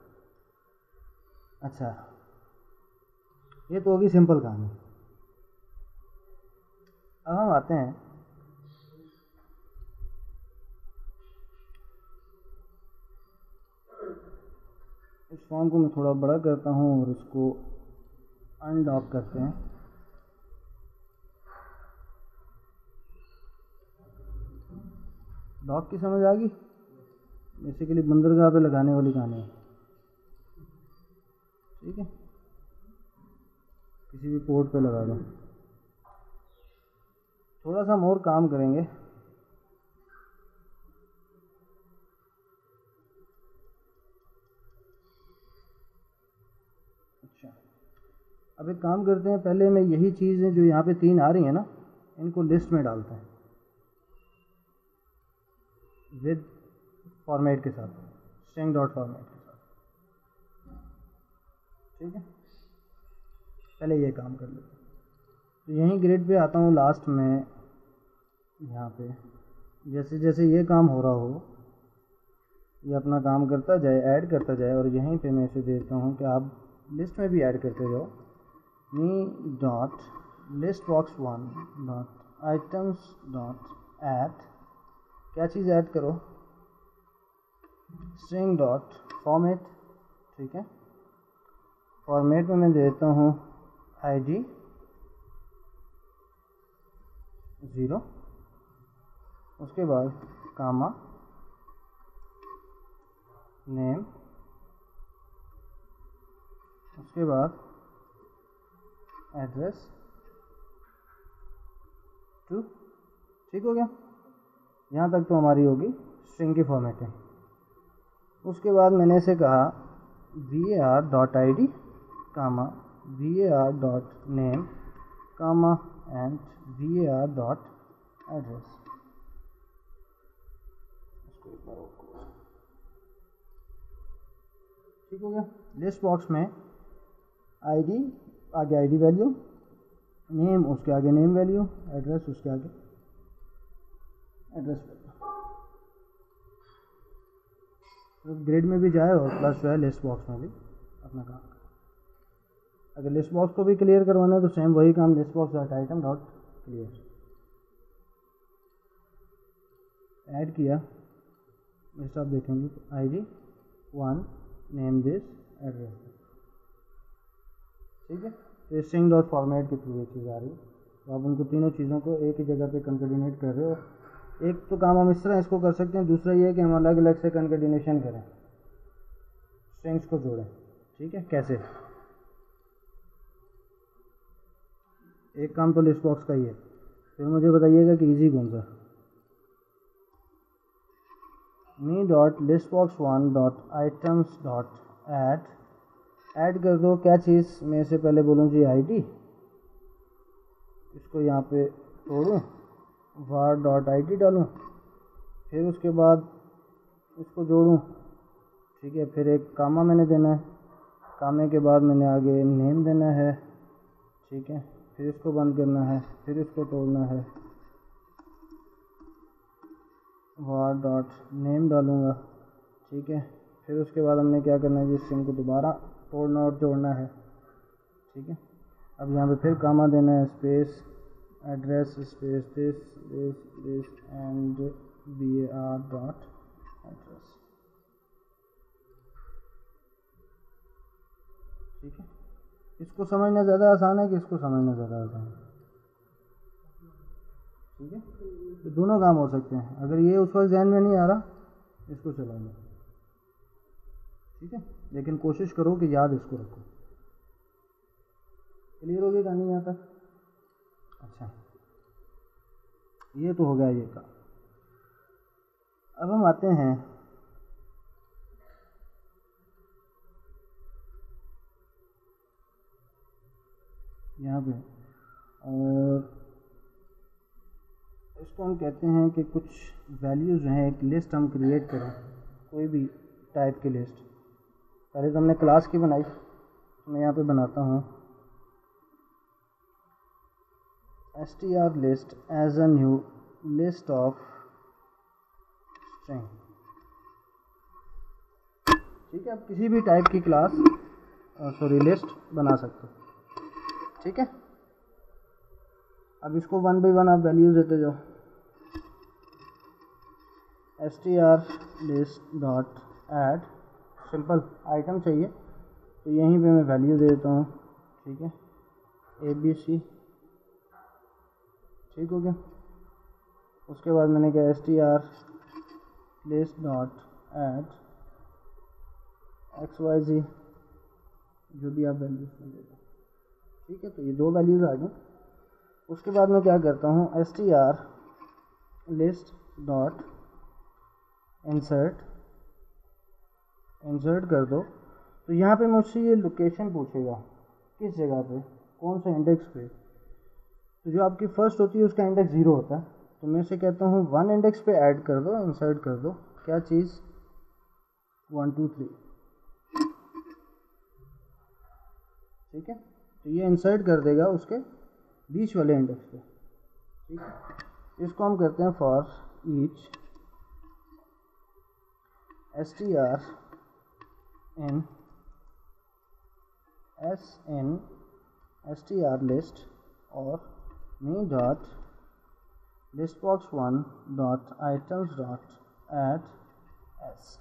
अच्छा, ये तो होगी सिंपल कहानी। अब हम आते हैं इस फॉर्म को मैं थोड़ा बड़ा करता हूँ और इसको अनडॉक करते हैं। डॉक की समझ आ गई? बेसिकली बंदरगाह पे लगाने वाली कहानी है, ठीक है, किसी भी पोर्ट पे लगा दो। थोड़ा सा हम और काम करेंगे। अच्छा, अब एक काम करते हैं, पहले मैं यही चीज़ें जो यहाँ पे 3 आ रही हैं ना, इनको लिस्ट में डालते हैं विद फॉर्मेट के साथ, स्ट्रिंग डॉट फॉर्मेट के साथ, ठीक है। पहले ये काम कर लेते हैं। तो यहीं ग्रिड पे आता हूँ लास्ट में, यहाँ पे जैसे जैसे ये काम हो रहा हो, ये अपना काम करता जाए, ऐड करता जाए, और यहीं पे मैं इसे देता हूँ कि आप लिस्ट में भी ऐड करते जाओ। Me dot list box 1 dot items dot add, क्या चीज़ ऐड करो, स्ट्रिंग डॉट फॉर्मेट, ठीक है। फॉर्मेट में मैं देता हूँ ID 0, उसके बाद कामा नेम, उसके बाद एड्रेस टू, ठीक हो गया। यहाँ तक तो हमारी होगी स्ट्रिंग की फॉर्मेटिंग। उसके बाद मैंने इसे कहा var.id comma var.name comma and var.address। ठीक हो गया। लिस्ट बॉक्स में ID आगे ID वैल्यू, नेम उसके आगे नेम वैल्यू, एड्रेस उसके आगे एड्रेस वैल्यू। तो ग्रिड में भी जाए और प्लस जो है लिस्ट बॉक्स में भी अपना काम करें। अगर लिस्ट बॉक्स को भी क्लियर करवाना है तो सेम वही काम, list box dot item dot clear add किया, लिस्ट आप देखेंगे ID 1 नेम दिस एड्रेस, ठीक है। तो स्ट्रिंग डॉट फॉर्मेट के थ्रू ये चीज़ आ रही है। तो आप उनको तीनों चीज़ों को एक ही जगह पे कंकैटिनेट कर रहे हो। एक तो काम हम इस तरह इसको कर सकते हैं, दूसरा ये है कि हम अलग अलग से कंकैटिनेशन करें, स्ट्रिंग्स को जोड़ें, ठीक है। कैसे? एक काम तो लिस्ट बॉक्स का ही है, फिर मुझे बताइएगा कि इजी कौन सा। Me dot list box 1 dot items dot add कर दो, क्या चीज़, मैं से पहले बोलूँ जी ID, इसको यहाँ पे तोड़ूँ, var डॉट ID डालूँ, फिर उसके बाद इसको जोड़ूँ, ठीक है। फिर एक कामा मैंने देना है, कामे के बाद मैंने आगे नेम देना है, ठीक है। फिर इसको बंद करना है, फिर इसको तोड़ना है, var डॉट नेम डालूँगा, ठीक है। फिर उसके बाद हमने क्या करना है, जिस स्ट्रिंग को दोबारा तोड़ना और जोड़ना है, ठीक है। अब यहाँ पे फिर कामा देना है, space address space this and var dot address, ठीक है। इसको समझना ज़्यादा आसान है कि इसको समझना ज़्यादा आसान है? ठीक है, तो दोनों काम हो सकते हैं। अगर ये उस वक्त ध्यान में नहीं आ रहा, इसको चलाएंगे, ठीक है, लेकिन कोशिश करो कि याद इसको रखो। क्लियर हो गई कहानी यहाँ तक? अच्छा, ये तो हो गया ये का। अब हम आते हैं यहाँ पे, और इसको हम कहते हैं कि कुछ वैल्यूज़ जो हैं, एक लिस्ट हम क्रिएट करें, कोई भी टाइप की लिस्ट। पहले तो हमने क्लास की बनाई, तो मैं यहाँ पे बनाता हूँ str list as a new list of string। ठीक है, आप किसी भी टाइप की क्लास लिस्ट बना सकते हो। ठीक है, अब इसको वन बाई वन आप वैल्यूज देते जाओ। str list dot add, simple item चाहिए तो यहीं पे मैं वैल्यू दे देता हूँ। ठीक है, ABC, ठीक हो गया। उसके बाद मैंने कहा str list dot add XYZ, जो भी आप वैल्यूज में दे दो। ठीक है, तो ये दो वैल्यूज आ गई। उसके बाद मैं क्या करता हूँ, str list डॉट इंसर्ट कर दो। तो यहाँ पे मुझसे ये लोकेशन पूछेगा, किस जगह पे, कौन सा इंडेक्स पे। तो जो आपकी फर्स्ट होती है उसका इंडेक्स 0 होता है, तो मैं इसे कहता हूँ 1 इंडेक्स पे ऐड कर दो, इंसर्ट कर दो। क्या चीज़? 1 2 3। ठीक है, तो ये इंसर्ट कर देगा उसके बीच वाले इंडेक्स पे। ठीक है, इसको हम करते हैं for each str in str list और me dot listbox1 dot items dot add s।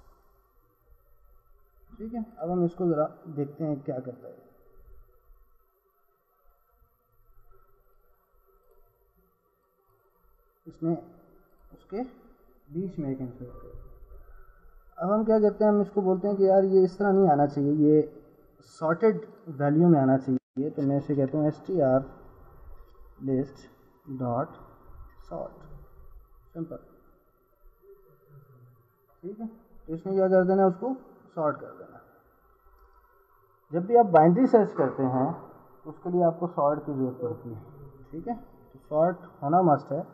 ठीक है, अब हम इसको ज़रा देखते हैं क्या करता है। इसमें उसके बीच में एक इंसर्ट कर। अब हम क्या करते हैं, हम इसको बोलते हैं कि यार ये इस तरह नहीं आना चाहिए, ये सॉर्टेड वैल्यू में आना चाहिए। तो मैं इसे कहता हूँ str list dot sort, simple. ठीक है, तो इसमें क्या कर देना, उसको सॉर्ट कर देना। जब भी आप बाइनरी सर्च करते हैं तो उसके लिए आपको सॉर्ट की ज़रूरत पड़ती है। ठीक है, तो सॉर्ट होना मस्ट है।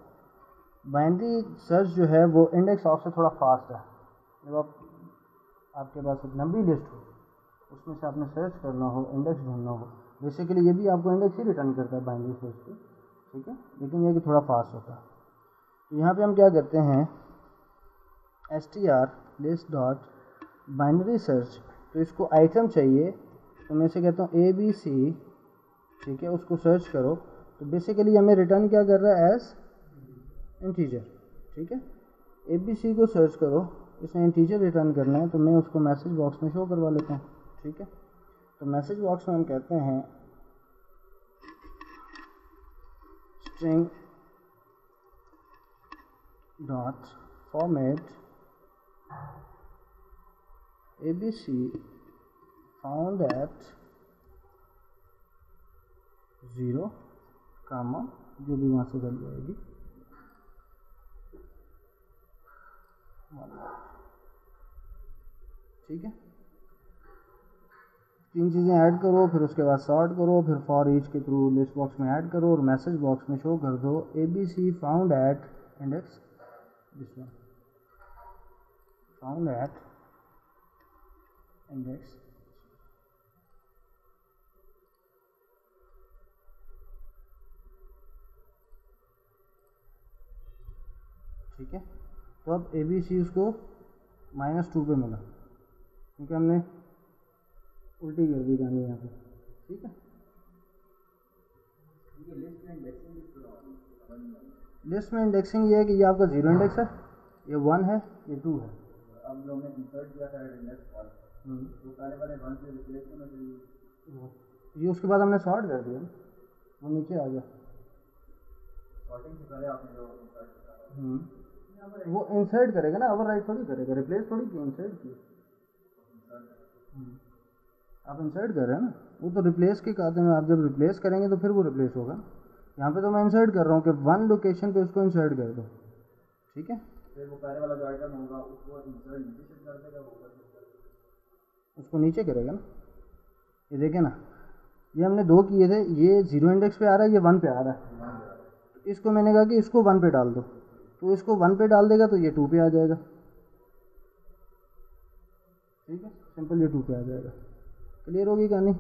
बाइनरी सर्च जो है वो इंडेक्स ऑफ से थोड़ा फास्ट है। जब आपके पास एक लंबी लिस्ट हो, उसमें से आपने सर्च करना हो, इंडेक्स ढूंढना हो, बेसिकली ये भी आपको इंडेक्स ही रिटर्न करता है बाइनरी सर्च पे। ठीक है, लेकिन ये कि थोड़ा फास्ट होता है। तो यहाँ पे हम क्या करते हैं, str list dot binary search. तो इसको आइटम चाहिए, तो मैं इसे कहता हूँ ABC। ठीक है, उसको सर्च करो। तो बेसिकली हमें रिटर्न क्या कर रहा है, एज इंटीजर। ठीक है, ABC को सर्च करो, इसमें इंटीजर रिटर्न करना है, तो मैं उसको मैसेज बॉक्स में शो करवा लेता हूँ। ठीक है, तो मैसेज बॉक्स में हम कहते हैं string dot format ABC found at 0, कामा, जो भी वहाँ से वैल्यू आएगी 1। ठीक है, 3 चीज़ें ऐड करो, फिर उसके बाद सॉर्ट करो, फिर फॉर ईच के थ्रू लिस्ट बॉक्स में ऐड करो और मैसेज बॉक्स में शो कर दो ABC found at index this one, found at index. ठीक है, तो अब ABC उसको -2 पे मिला, क्योंकि हमने उल्टी कर दी कहानी यहाँ पे। ठीक है, लिस्ट में इंडेक्सिंग ये है कि ये आपका 0 इंडेक्स है, ये 1 है, ये 2 है। अब लोगों ने इंसर्ट किया था इंडेक्स 1, तो पहले 1 से रिप्लेस होना चाहिए। ये उसके बाद हमने सॉर्ट कर दिया, वो नीचे आ गया। सॉर्टिंग से पहले आपने जो इंसर्ट वो इंसर्ट करेगा ना, ओवरराइट थोड़ी करेगा, रिप्लेस थोड़ी की, इंसर्ट की। आप इंसर्ट कर रहे हैं ना, वो तो रिप्लेस के कहते हैं, आप जब रिप्लेस करेंगे तो फिर वो रिप्लेस होगा। यहाँ पे तो मैं इंसर्ट कर रहा हूँ कि वन लोकेशन पे उसको इंसर्ट कर दो, ठीक है। फिर वो पहले वाला जो आइटम होगा उसको इंसर्ट नीचे शिफ्ट कर देगा, वो ऊपर शिफ्ट कर देगा, उसको नीचे करेगा ना। ये देखें ना, ये हमने 2 किए थे, ये 0 इंडेक्स पे आ रहा है, ये 1 पे आ रहा है। तो इसको मैंने कहा कि इसको 1 पे डाल दो, तो इसको 1 पे डाल देगा तो ये 2 पे आ जाएगा, ठीक है, सिंपल, ये 2 पे आ जाएगा। क्लियर होगी कहानी।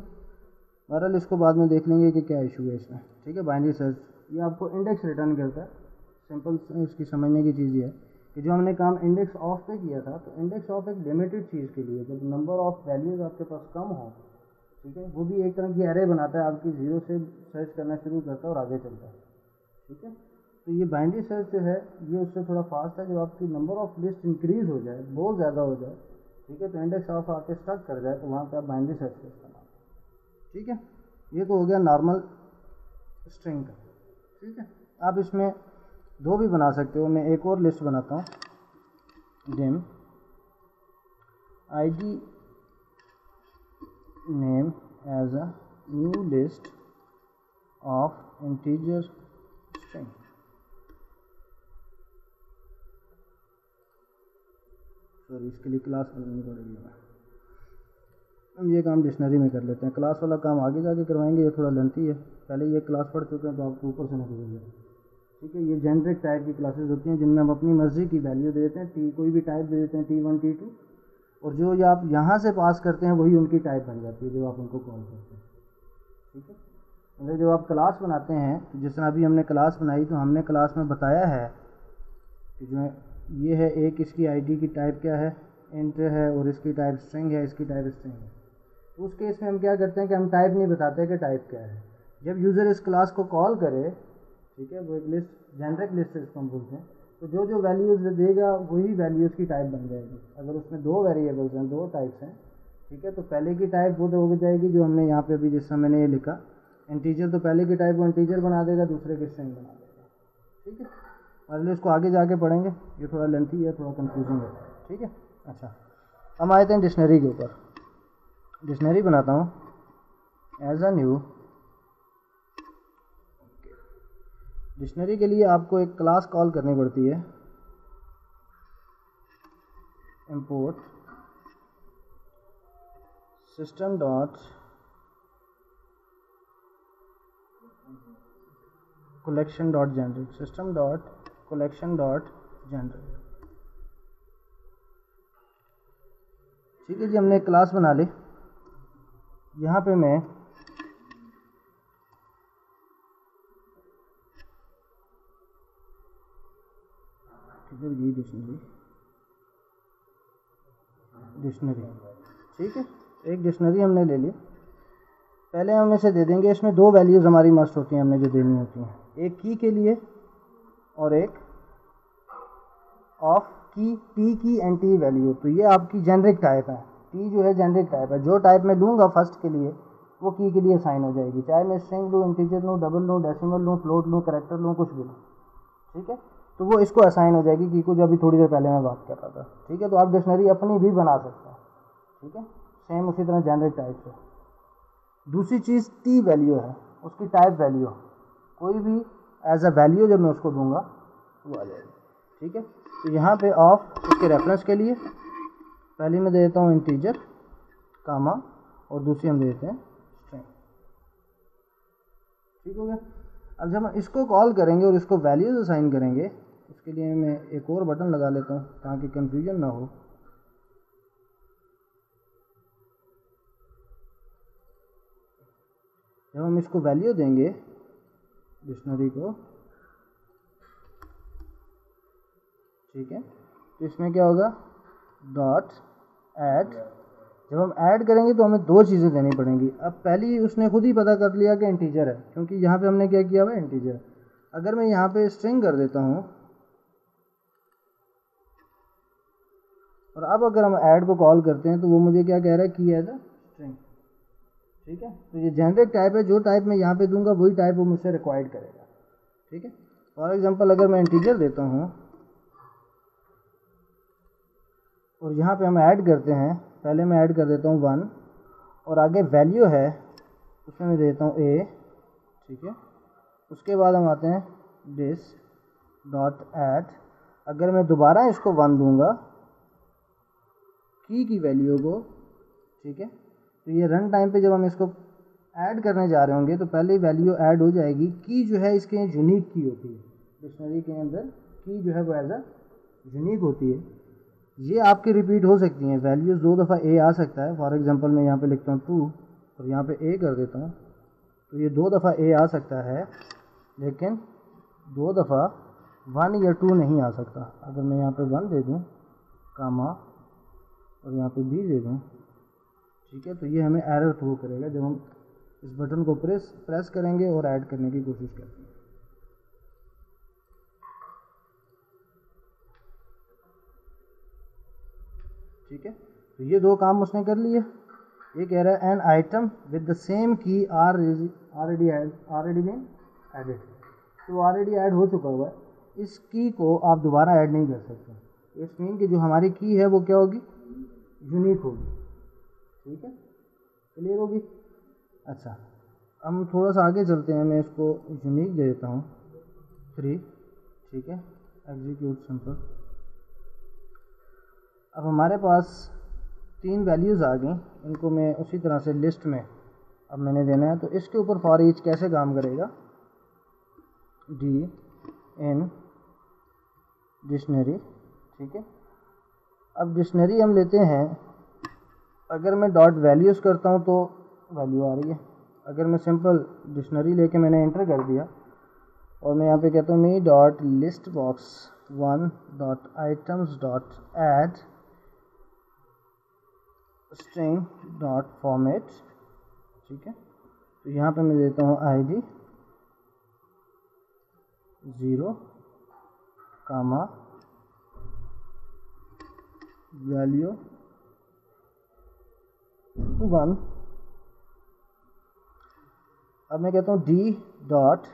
बहरहाल इसको बाद में देख लेंगे कि क्या इशू है इसमें, ठीक है। बाइनरी सर्च ये आपको इंडेक्स रिटर्न करता है। सिंपल इसकी समझने की चीज़ ये है कि जो हमने काम इंडेक्स ऑफ पे किया था, तो इंडेक्स ऑफ एक लिमिटेड चीज़ के लिए, जब नंबर ऑफ वैल्यूज़ आपके पास कम हो, ठीक है, वो भी एक तरह की एरे बनाता है, आपकी 0 से सर्च करना शुरू करता है और आगे चलता है, ठीक है। तो ये बाइनरी सर्च जो है ये उससे थोड़ा फास्ट है। जब आपकी नंबर ऑफ लिस्ट इंक्रीज़ हो जाए, बहुत ज़्यादा हो जाए, ठीक है, तो इंडेक्स ऑफ आके स्टक कर जाए, तो वहाँ पे आप बाइनरी सर्च का इस्तेमाल, ठीक है। ये तो हो गया नॉर्मल स्ट्रिंग का, ठीक है। आप इसमें 2 भी बना सकते हो। मैं एक और लिस्ट बनाता हूँ, dim id name as a new list of integer string। Sorry, इसके लिए क्लास बनानी पड़ेगी हमें। हम ये काम डिक्शनरी में कर लेते हैं, क्लास वाला काम आगे जाके करवाएंगे, ये थोड़ा लेंथी है। पहले ये क्लास पढ़ चुके हैं तो आपको ऊपर से नहीं भूलिए, ठीक है। ये जेनरिक टाइप की क्लासेस होती हैं जिनमें हम अपनी मर्ज़ी की वैल्यू देते हैं, कोई भी टाइप दे देते हैं, T1 T2, और जो ये आप यहाँ से पास करते हैं वही उनकी टाइप बन जाती है जो आप उनको कॉल करते हैं, ठीक है। मतलब जब आप क्लास बनाते हैं, तो जिस तरह अभी हमने क्लास बनाई, तो हमने क्लास में बताया है कि जो ये है, एक इसकी आईडी की टाइप क्या है, इंट है, और इसकी टाइप स्ट्रिंग है, इसकी टाइप स्ट्रिंग है। तो उस केस में हम क्या करते हैं कि हम टाइप नहीं बताते कि टाइप क्या है। जब यूज़र इस क्लास को कॉल करे, ठीक है, वो एक लिस्ट, जेनरिक लिस्ट इसको हम बोलते हैं, तो जो जो वैल्यूज़ देगा वही वैल्यूज़ की टाइप बन जाएगी। अगर उसमें 2 वेरिएबल्स हैं, 2 टाइप्स हैं, ठीक है, तो पहले की टाइप वो तो हो जाएगी जो हमने यहाँ पे अभी जिस समय मैंने ये लिखा इंटीजर, तो पहले की टाइप वो इंटीजर बना देगा, दूसरे की स्ट्रिंग बना देगा, ठीक है। और इसको आगे जाके पढ़ेंगे, ये थोड़ा लेंथी है, थोड़ा कंफ्यूजिंग है, ठीक है। अच्छा, हम आए थे डिक्शनरी के ऊपर। डिक्शनरी बनाता हूँ एज अ न्यू। डिक्शनरी के लिए आपको एक क्लास कॉल करनी पड़ती है, import system dot collection dot generate, system dot collection dot generate, ठीक है जी। हमने एक क्लास बना ली। यहाँ पे मैं किधर गई डिक्शनरी, ठीक है, एक डिक्शनरी हमने ले ली। पहले हम इसे दे देंगे, इसमें 2 वैल्यूज़ हमारी मस्ट होती हैं, हमने जो देनी होती हैं, एक की के लिए और एक ऑफ की, टी की एंड टी वैल्यू। तो ये आपकी जेनरिक टाइप है, टी जो है जेनरिक टाइप है। जो टाइप मैं लूँगा फर्स्ट के लिए वो की के लिए साइन हो जाएगी, चाहे मैं स्ट्रिंग लूँ, इंटीजर लूँ, डबल लूँ, डेसिमल लूँ, फ्लोट लूँ, कैरेक्टर लूँ, कुछ भी लूँ, ठीक है। तो वो इसको असाइन हो जाएगी की को, जो अभी थोड़ी देर पहले मैं बात कर रहा था, ठीक है। तो आप डिक्शनरी अपनी भी बना सकते हैं, ठीक है, सेम उसी तरह जेनरिक टाइप से। दूसरी चीज़ टी वैल्यू है, उसकी टाइप वैल्यू, कोई भी एज अ वैल्यू जब मैं उसको दूंगा वो आ जाएगी, ठीक है। तो यहाँ पे ऑफ इसके रेफरेंस के लिए पहले मैं दे देता हूँ इंटीजर कामा, और दूसरी हम दे देते हैं स्ट्रिंग, ठीक हो गया। अब जब हम इसको कॉल करेंगे और इसको वैल्यूज असाइन करेंगे, उसके लिए मैं एक और बटन लगा लेता हूँ ताकि कन्फ्यूजन ना हो। जब हम इसको वैल्यू देंगे डिक्शनरी को, ठीक है, तो इसमें क्या होगा, डॉट ऐड। जब हम ऐड करेंगे तो हमें 2 चीज़ें देनी पड़ेंगी। अब पहली उसने खुद ही पता कर लिया कि इंटीजर है, क्योंकि यहाँ पे हमने क्या किया हुआ है, इंटीजर। अगर मैं यहाँ पे स्ट्रिंग कर देता हूँ, और अब अगर हम ऐड को कॉल करते हैं तो वो मुझे क्या कह रहा है, की एज अ स्ट्रिंग, ठीक है। तो ये जेनरिक टाइप है, जो टाइप मैं यहाँ पे दूंगा वही टाइप वो मुझसे रिक्वायर्ड करेगा, ठीक है। फॉर एग्जांपल अगर मैं इंटीजर देता हूँ और यहाँ पे हम ऐड करते हैं, पहले मैं ऐड कर देता हूँ 1 और आगे वैल्यू है उसमें मैं देता हूँ a, ठीक है। उसके बाद हम आते हैं दिस डॉट ऐड, अगर मैं दोबारा इसको 1 दूंगा की वैल्यू को, ठीक है। तो ये रन टाइम पे जब हम इसको ऐड करने जा रहे होंगे तो पहले वैल्यू ऐड हो जाएगी। की जो है इसके यूनिक की होती है, डिक्शनरी के अंदर की जो है वो एज अ यूनिक होती है। ये आपकी रिपीट हो सकती हैं, वैल्यूज़ 2 दफ़ा ए आ सकता है। फॉर एग्जांपल मैं यहाँ पे लिखता हूँ 2 और यहाँ पे ए कर देता हूँ, तो ये 2 दफ़ा ए आ सकता है, लेकिन 2 दफ़ा 1 या 2 नहीं आ सकता। अगर मैं यहाँ पे 1 दे दूँ कामा और यहाँ पे बी दे दूँ, ठीक है, तो ये हमें एरर थ्रो करेगा जब हम इस बटन को प्रेस करेंगे और ऐड करने की कोशिश करते हैं, ठीक है। तो ये 2 काम उसने कर लिए। ये कह रहा है an item with the same की ऑलरेडी बीन एडेड, तो ऑलरेडी ऐड हो चुका हुआ है, इस की को आप दोबारा ऐड नहीं कर सकते। इस मीन की जो हमारी की है वो क्या होगी, यूनिक होगी, ठीक है, क्लियर होगी। अच्छा, हम थोड़ा सा आगे चलते हैं, मैं इसको यूनिक दे देता हूँ 3, ठीक है, एग्जीक्यूट सिंपल। अब हमारे पास 3 वैल्यूज़ आ गई, इनको मैं उसी तरह से लिस्ट में अब मैंने देना है। तो इसके ऊपर फॉर ईच कैसे काम करेगा, डी इन डिक्शनरी, ठीक है। अब डिक्शनरी हम लेते हैं, अगर मैं डॉट वैल्यूज़ करता हूँ तो वैल्यू आ रही है। अगर मैं सिंपल डिक्शनरी लेके मैंने एंटर कर दिया और मैं यहाँ पे कहता हूँ me dot list box 1 dot items dot add string dot format, ठीक है, तो यहाँ पे मैं देता हूँ ID 0 कामा वैल्यू 1। अब मैं कहता हूँ डी डॉट,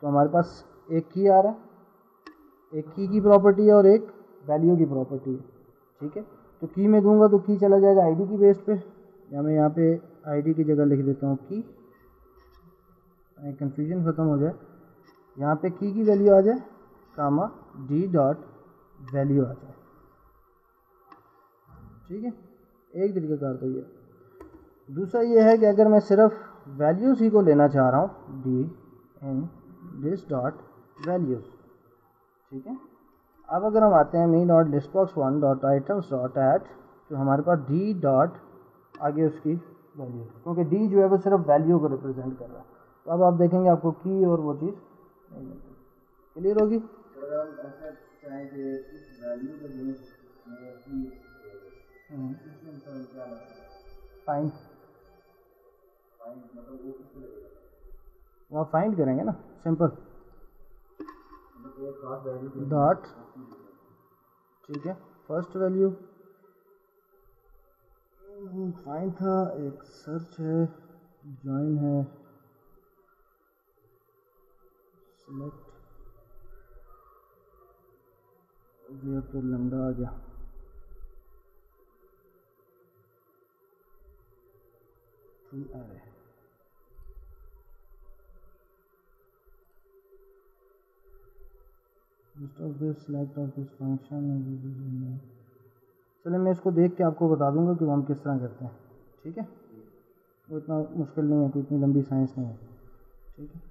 तो हमारे पास एक की आ रहा है, एक की प्रॉपर्टी है और एक वैल्यू की प्रॉपर्टी है, ठीक है। तो की में दूंगा तो की चला जाएगा आईडी की बेस पे, या मैं यहाँ पे आईडी की जगह लिख देता हूँ की, कन्फ्यूजन ख़त्म हो जाए। यहाँ पे की वैल्यू आ जाए कामा डी डॉट वैल्यू आ जाए, ठीक है। एक तरीका कार तो ये। दूसरा ये है कि अगर मैं सिर्फ वैल्यूज़ ही को लेना चाह रहा हूँ, d in this dot values, ठीक है। अब अगर हम आते हैं me dot list box 1 dot items dot add, तो हमारे पास डी डॉट आगे उसकी वैल्यू, क्योंकि डी जो है वो सिर्फ वैल्यू को रिप्रेजेंट कर रहा है। तो अब आप देखेंगे आपको की और वो चीज़ नहीं मिलती, क्लियर होगी। फाइंड, वो आप फाइंड करेंगे ना, सिंपल डॉट, ठीक है, फर्स्ट वैल्यू फाइंड था, एक सर्च है, ज्वाइन है, सिलेक्ट, ये तो लंबा आ गया, अरे चलिए मैं इसको देख के आपको बता दूंगा कि वो हम किस तरह करते हैं, ठीक है। वो इतना मुश्किल नहीं है, कोई इतनी लंबी साइंस नहीं है, ठीक है।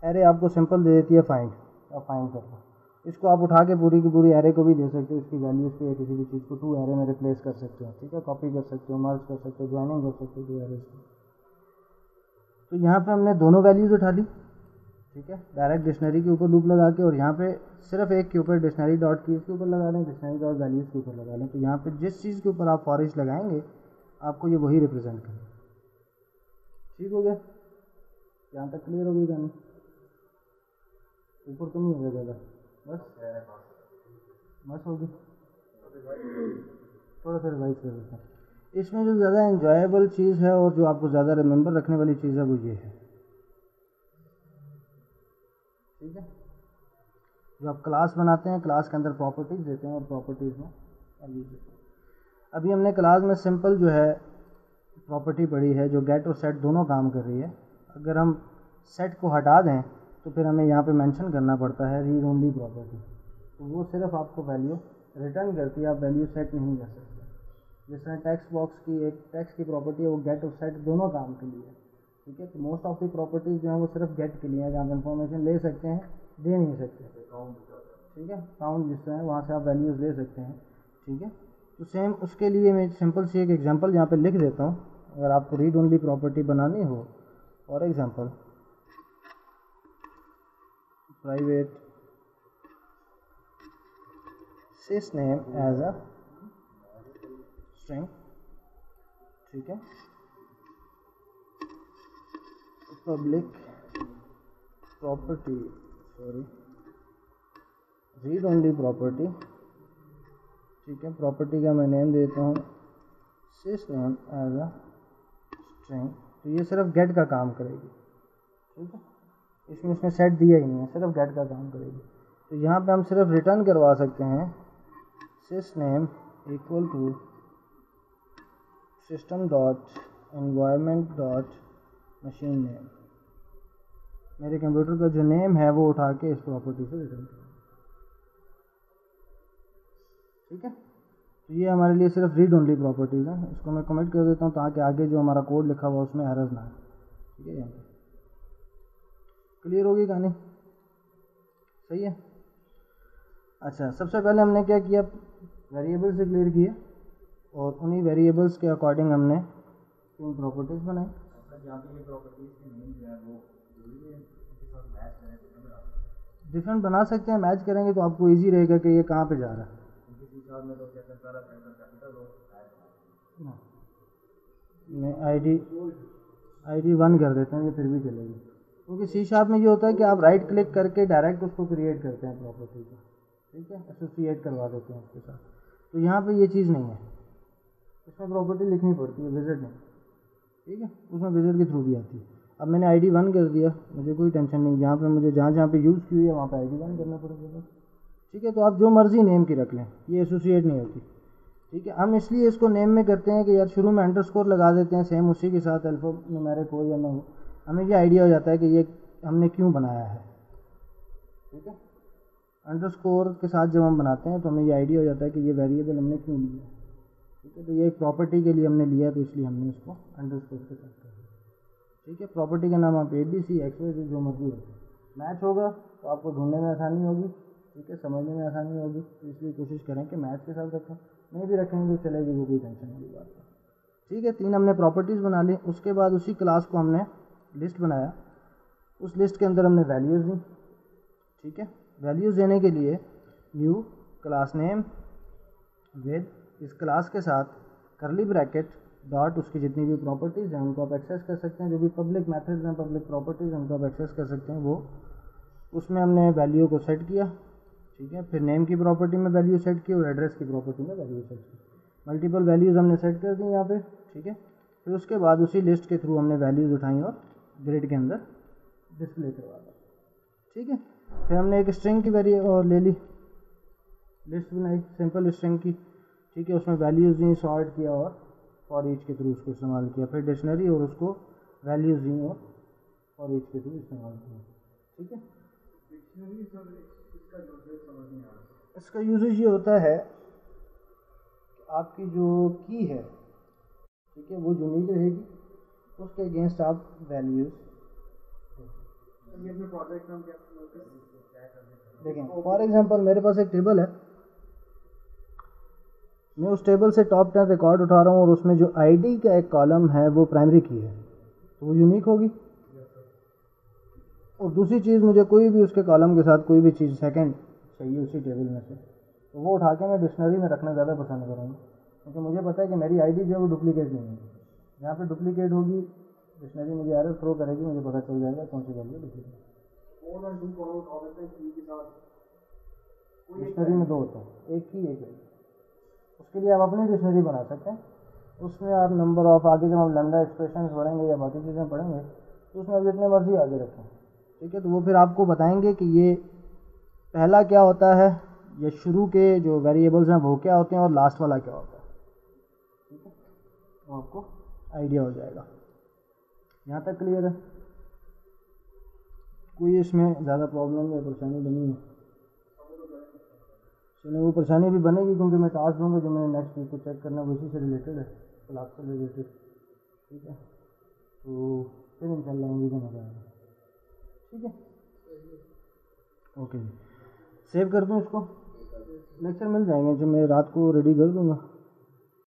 एरे आपको सिंपल दे देती है फाइंड, आप फाइंड कर लो। इसको आप उठा के पूरी की पूरी एरे को भी दे सकते हो, इसकी वैल्यूज़ पे या किसी भी चीज़ को 2 एरे में रिप्लेस कर सकते हो, ठीक है, कॉपी कर सकते हो, मर्ज कर सकते हो, ज्वाइनिंग कर सकते हो 2 एरेज को। तो यहाँ पे हमने दोनों वैल्यूज़ उठा ली, ठीक है, डायरेक्ट डिक्शनरी के ऊपर लूप लगा के, और यहाँ पे सिर्फ एक के ऊपर डिक्शनरी डॉट कीज़ के ऊपर लगा लें, डिक्शनरी डॉट वैल्यूज़ के ऊपर लगा लें। तो यहाँ पे जिस चीज़ के ऊपर आप फॉर ईच लगाएंगे आपको ये वही रिप्रेजेंट करेगा, ठीक हो गया। यहाँ तक क्लियर हो गई कहानी, ऊपर तो नहीं होगा ज़्यादा, बस होगी, थोड़ा सा रिवाइज कर देते हैं। इसमें जो ज़्यादा एंजॉयबल चीज़ है और जो आपको ज़्यादा रिमेंबर रखने वाली चीज़ है वो ये है, ठीक है। जो आप क्लास बनाते हैं, क्लास के अंदर प्रॉपर्टीज़ देते हैं और प्रॉपर्टीज़ में अभी हमने क्लास में सिंपल जो है प्रॉपर्टी पढ़ी है जो गेट और सेट दोनों काम कर रही है। अगर हम सेट को हटा दें तो फिर हमें यहाँ पे मेंशन करना पड़ता है रीड ओनली प्रॉपर्टी, तो वो सिर्फ आपको वैल्यू रिटर्न करती है, आप वैल्यू सेट नहीं कर सकते। जिस तरह टेक्स्ट बॉक्स की एक टेक्स्ट की प्रॉपर्टी है वो गेट और सेट दोनों काम के लिए है, ठीक है। तो मोस्ट ऑफ द प्रॉपर्टीज़ जो है वो सिर्फ गेट के लिए है, आप इन्फॉर्मेशन ले सकते हैं, दे नहीं सकते, ठीक है। काउंट जिस तरह है वहाँ से आप वैल्यूज़ ले सकते हैं, ठीक है। तो सेम उसके लिए मैं सिंपल सी एक एग्जांपल यहाँ पे लिख देता हूँ। अगर आपको रीड ओनली प्रॉपर्टी बनानी हो, for example private sys name as a string, ठीक है। Public property read only property, ठीक है। प्रॉपर्टी का मैं नेम देता हूँ sys name as a string, तो ये सिर्फ गेट का काम करेगी, ठीक है। इसमें उसने सेट दिया ही नहीं है, सिर्फ गेट का काम करेगी। तो यहाँ पे हम सिर्फ रिटर्न करवा सकते हैं sys name equal to system dot environment dot machine name, मेरे कंप्यूटर का जो नेम है वो उठा के इस प्रॉपर्टी से रिटर्न करें, ठीक है। तो ये हमारे लिए सिर्फ रीड ओनली प्रॉपर्टीज़ हैं। इसको मैं कमेंट कर देता हूँ ताकि आगे जो हमारा कोड लिखा हुआ उसमें एरर्स ना आए, ठीक है। यहाँ पे क्लियर होगी कहानी, सही है। अच्छा, सबसे पहले हमने क्या किया, वेरिएबल से क्लियर किया और उन्हीं वेरिएबल्स के अकॉर्डिंग हमने तीन प्रॉपर्टीज़ बनाई। डिफरेंट बना सकते हैं, मैच करेंगे तो आपको इजी रहेगा कि ये कहाँ पे जा रहा है। मैं आईडी 1 कर देते हैं, ये फिर भी चलेगी, क्योंकि सी शार्प में ये होता है कि आप राइट क्लिक करके डायरेक्ट उसको क्रिएट करते हैं प्रॉपर्टी को, ठीक है, एसोसिएट करवा देते हैं उसके साथ। तो यहाँ पे ये चीज़ नहीं है, इसमें प्रॉपर्टी लिखनी पड़ती है, विजिट नहीं, ठीक है। उसमें विजिट के थ्रू भी आती है। अब मैंने आईडी 1 कर दिया, मुझे कोई टेंशन नहीं, यहाँ पे मुझे जहाँ पे यूज़ की हुई है वहाँ पे आईडी 1 करना पड़ेगा, ठीक है। तो आप जो मर्ज़ी नेम की रख लें, ये एसोसिएट नहीं होती, ठीक है। हम इसलिए इसको नेम में करते हैं कि यार शुरू में अंडरस्कोर लगा देते हैं सेम उसी के साथ अल्फा न्यूमेरिक हो या ना हो, हमें ये आइडिया हो जाता है कि ये हमने क्यों बनाया है, ठीक है। अंडरस्कोर के साथ जब हम बनाते हैं तो हमें ये आइडिया हो जाता है कि ये वेरिएबल हमने क्यों लिया, ठीक है। तो ये एक प्रॉपर्टी के लिए हमने लिया, तो इसलिए हमने इसको अंडरस्कोर के साथ किया, ठीक है। प्रॉपर्टी का नाम आप ABC XYZ जो मर्जी रखें, मैच होगा तो आपको ढूंढने में आसानी होगी, ठीक है, समझने में आसानी होगी। तो इसलिए कोशिश करें कि मैच के साथ रखें, नहीं भी रखेंगे तो चलेगी, वो कोई टेंशन वाली बात है, ठीक है। तीन हमने प्रॉपर्टीज़ बना ली। उसके बाद उसी क्लास को हमने लिस्ट बनाया, उस लिस्ट के अंदर हमने वैल्यूज़ दी, ठीक है। वैल्यूज़ देने के लिए न्यू क्लास नेम विद इस क्लास के साथ करली ब्रैकेट डॉट उसकी जितनी भी प्रॉपर्टीज़ हैं उनको आप एक्सेस कर सकते हैं, जो भी पब्लिक मेथड्स हैं, पब्लिक प्रॉपर्टीज़ हैं उनको आप एक्सेस कर सकते हैं, वो उसमें हमने वैल्यू को सेट किया, ठीक है। फिर नेम की प्रॉपर्टी में वैल्यू सेट की और एड्रेस की प्रॉपर्टी में वैल्यू सेट की, मल्टीपल वैल्यूज़ हमने सेट कर दी यहाँ पे, ठीक है। फिर उसके बाद उसी लिस्ट के थ्रू हमने वैल्यूज़ उठाई और ग्रिड के अंदर डिस्प्ले करवा दी, ठीक है। फिर हमने एक स्ट्रिंग की और ले ली, लिस्ट बनाई सिंपल स्ट्रिंग की, ठीक है। उसमें वैल्यूज़ दी, सॉर्ट किया और फॉर ईच के थ्रू उसको इस्तेमाल किया। फिर डिक्शनरी और उसको वैल्यूज़ दी और फॉर ईच के थ्रू इस्तेमाल किया, ठीक है। इसका यूजेज ये होता है कि आपकी जो की है, ठीक है, वो यूनिक रहेगी, उसके अगेंस्ट आप वैल्यूज़ देखें। फॉर एग्जांपल मेरे पास एक टेबल है, मैं उस टेबल से टॉप 10 रिकॉर्ड उठा रहा हूँ और उसमें जो आईडी का एक कॉलम है वो प्राइमरी की है, तो वो यूनिक होगी। और दूसरी चीज़, मुझे कोई भी उसके कॉलम के साथ कोई भी चीज़ सेकंड चाहिए उसी टेबल में से, तो वो उठा के मैं डिक्शनरी में रखना ज़्यादा पसंद करूँगा, क्योंकि मुझे पता है कि मेरी आईडी जो है वो डुप्लीकेट नहीं होगी। यहाँ पे डुप्लीकेट होगी, डिक्शनरी मुझे एरर थ्रो करेगी, मुझे पता चल जाएगा कौन सी वैल्यू डुप्लीकेट। डिक्शनरी में दो होता है, एक की एक है, उसके लिए आप अपनी डिक्शनरी बना सकते हैं, उसमें आप नंबर ऑफ आगे जब हम लैम्डा एक्सप्रेशन पढ़ेंगे या बाकी चीज़ें पढ़ेंगे तो उसमें आप जितने मर्जी आगे रखें, ठीक है। तो वो फिर आपको बताएंगे कि ये पहला क्या होता है, ये शुरू के जो वेरिएबल्स हैं वो क्या होते हैं और लास्ट वाला क्या होता है, ठीक है। तो आपको आइडिया हो जाएगा। यहाँ तक क्लियर है? कोई इसमें ज़्यादा प्रॉब्लम या परेशानी बनी है? चलिए वो परेशानी भी बनेगी क्योंकि मैं टास्क दूँगा जो मैंने नेक्स्ट वीक को चेक करना है, उसी से रिलेटेड है, क्लास से रिलेटेड, ठीक है। तो फिर इंशाल्लाह उम्मीद है मज़ा आएगा, ठीक है। ओके जी, सेव कर दूँ इसको, लेक्चर मिल जाएंगे जो मैं रात को रेडी कर दूँगा।